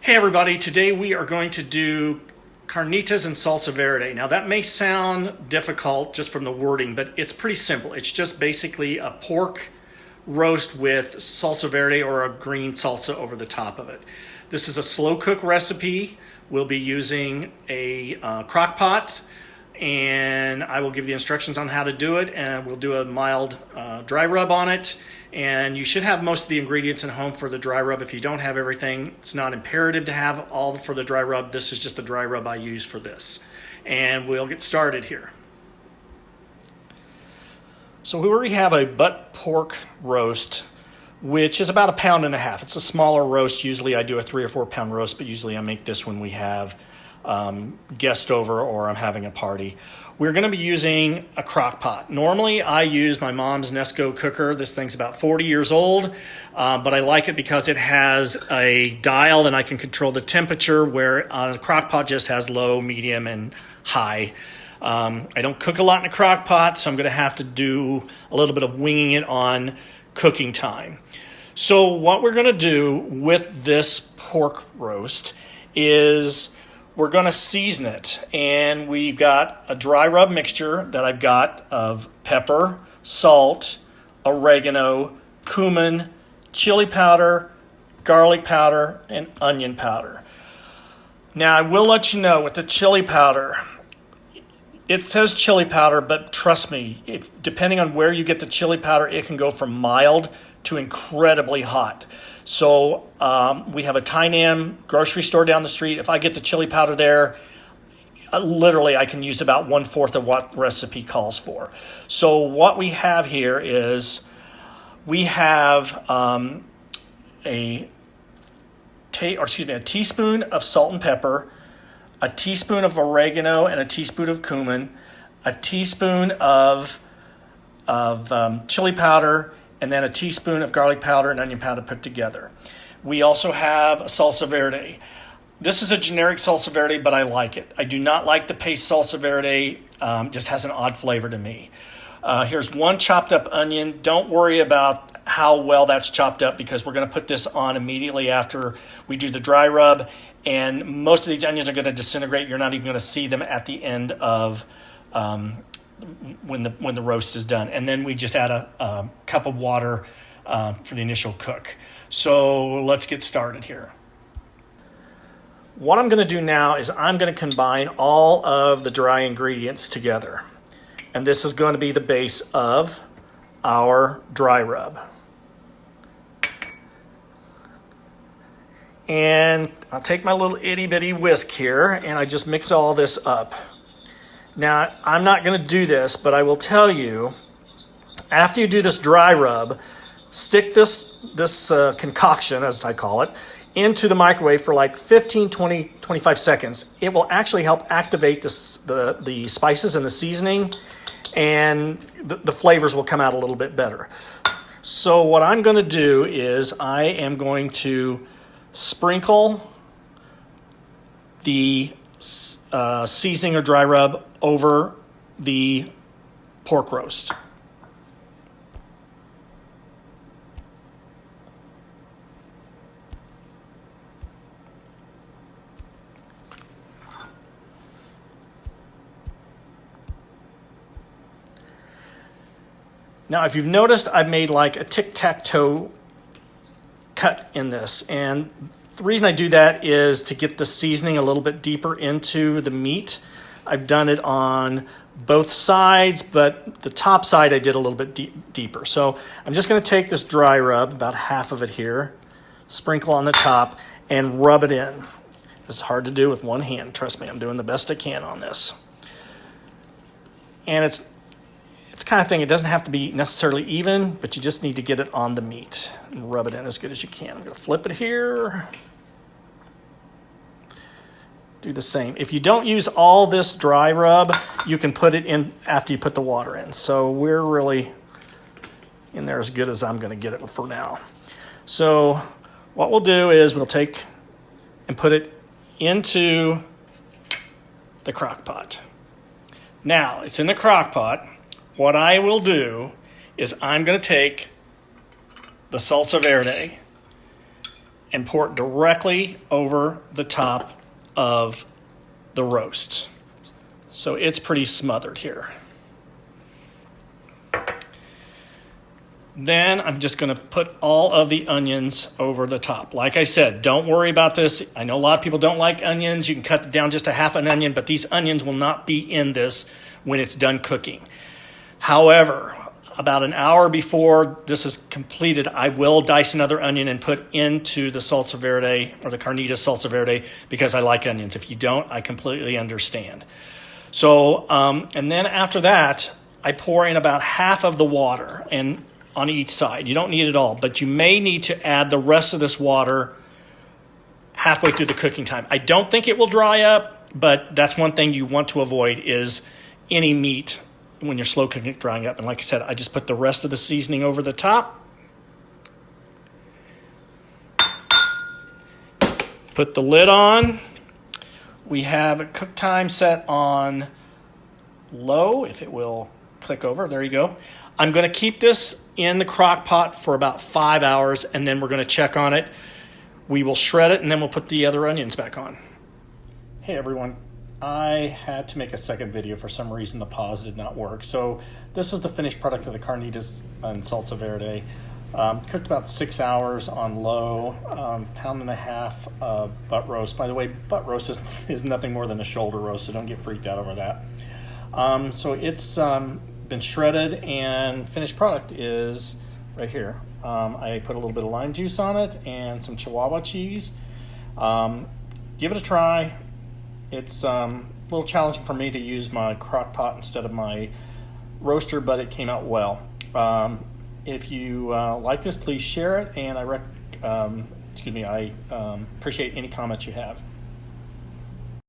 Hey everybody, today we are going to do carnitas and salsa verde. Now that may sound difficult just from the wording, but it's pretty simple. It's just basically a pork roast with salsa verde or a green salsa over the top of it. This is a slow cook recipe. We'll be using a crock pot, and I will give the instructions on how to do it, and we'll do a mild dry rub on it. And you should have most of the ingredients at home for the dry rub. If you don't have everything, it's not imperative to have all for the dry rub. This is just the dry rub I use for this. And we'll get started here. So we already have a butt pork roast, which is about 1.5 pounds. It's a smaller roast. Usually I do a 3 or 4 pound roast, but usually I make this when we have guest over or I'm having a party. We're going to be using a crock pot. Normally I use my mom's Nesco cooker. This thing's about 40 years old, but I like it because it has a dial and I can control the temperature, where the crock pot just has low, medium, and high. I don't cook a lot in a crock pot, so I'm going to have to do a little bit of winging it on cooking time. So what we're going to do with this pork roast is we're going to season it, and we've got a dry rub mixture that I've got of pepper, salt, oregano, cumin, chili powder, garlic powder, and onion powder. Now I will let you know with the chili powder, it says chili powder, but trust me, depending on where you get the chili powder, it can go from mild to incredibly hot. So we have a Tynam grocery store down the street. If I get the chili powder there, literally I can use about 1/4 of what the recipe calls for. So what we have here is we have a teaspoon of salt and pepper, a teaspoon of oregano, and a teaspoon of cumin, a teaspoon of chili powder, and then a teaspoon of garlic powder and onion powder put together. We also have a salsa verde. This is a generic salsa verde, but I like it. I do not like the paste salsa verde. Just has an odd flavor to me. Here's one chopped up onion. Don't worry about how well that's chopped up, because we're going to put this on immediately after we do the dry rub. And most of these onions are going to disintegrate. You're not even going to see them at the end of when the roast is done. And then we just add a cup of water for the initial cook. So let's get started here. What I'm going to do now is I'm going to combine all of the dry ingredients together. And this is going to be the base of our dry rub. And I'll take my little itty bitty whisk here and I just mix all this up. Now, I'm not going to do this, but I will tell you, after you do this dry rub, stick this concoction, as I call it, into the microwave for like 15, 20, 25 seconds. It will actually help activate the spices and the seasoning, and the flavors will come out a little bit better. So what I'm going to do is I am going to sprinkle the seasoning or dry rub over the pork roast. Now, if you've noticed, I've made like a tic-tac-toe cut in this, and the reason I do that is to get the seasoning a little bit deeper into the meat. I've done it on both sides, but the top side I did a little bit deeper. So I'm just going to take this dry rub, about half of it here, sprinkle on the top, and rub it in. It's hard to do with one hand. Trust me, I'm doing the best I can on this. And it's kind of thing, it doesn't have to be necessarily even, but you just need to get it on the meat and rub it in as good as you can. I'm going to flip it here. Do the same. If you don't use all this dry rub, you can put it in after you put the water in. So we're really in there as good as I'm going to get it for now. So what we'll do is we'll take and put it into the crock pot. Now, it's in the crock pot. What I will do is I'm going to take the salsa verde and pour it directly over the top of the roast. So it's pretty smothered here. Then I'm just going to put all of the onions over the top. Like I said, don't worry about this. I know a lot of people don't like onions. You can cut down just a half an onion, but these onions will not be in this when it's done cooking. However, about an hour before this is completed, I will dice another onion and put into the salsa verde or the Carnitas salsa verde because I like onions. If you don't, I completely understand. So, and then after that, I pour in about half of the water and on each side. You don't need it all, but you may need to add the rest of this water halfway through the cooking time. I don't think it will dry up, but that's one thing you want to avoid is any meat when you're slow cooking it drying up. And like I said, I just put the rest of the seasoning over the top. Put the lid on. We have a cook time set on low, if it will click over. There you go. I'm going to keep this in the crock pot for about 5 hours, and then we're going to check on it. We will shred it, and then we'll put the other onions back on. Hey, everyone. I had to make a second video. For some reason, the pause did not work. So this is the finished product of the Carnitas and salsa verde. Cooked about 6 hours on low, pound and a half butt roast. By the way, butt roast is nothing more than a shoulder roast, so don't get freaked out over that. So it's been shredded, and finished product is right here. I put a little bit of lime juice on it and some Chihuahua cheese. Give it a try. It's a little challenging for me to use my crock pot instead of my roaster, but it came out well. If you like this, please share it, and I appreciate any comments you have.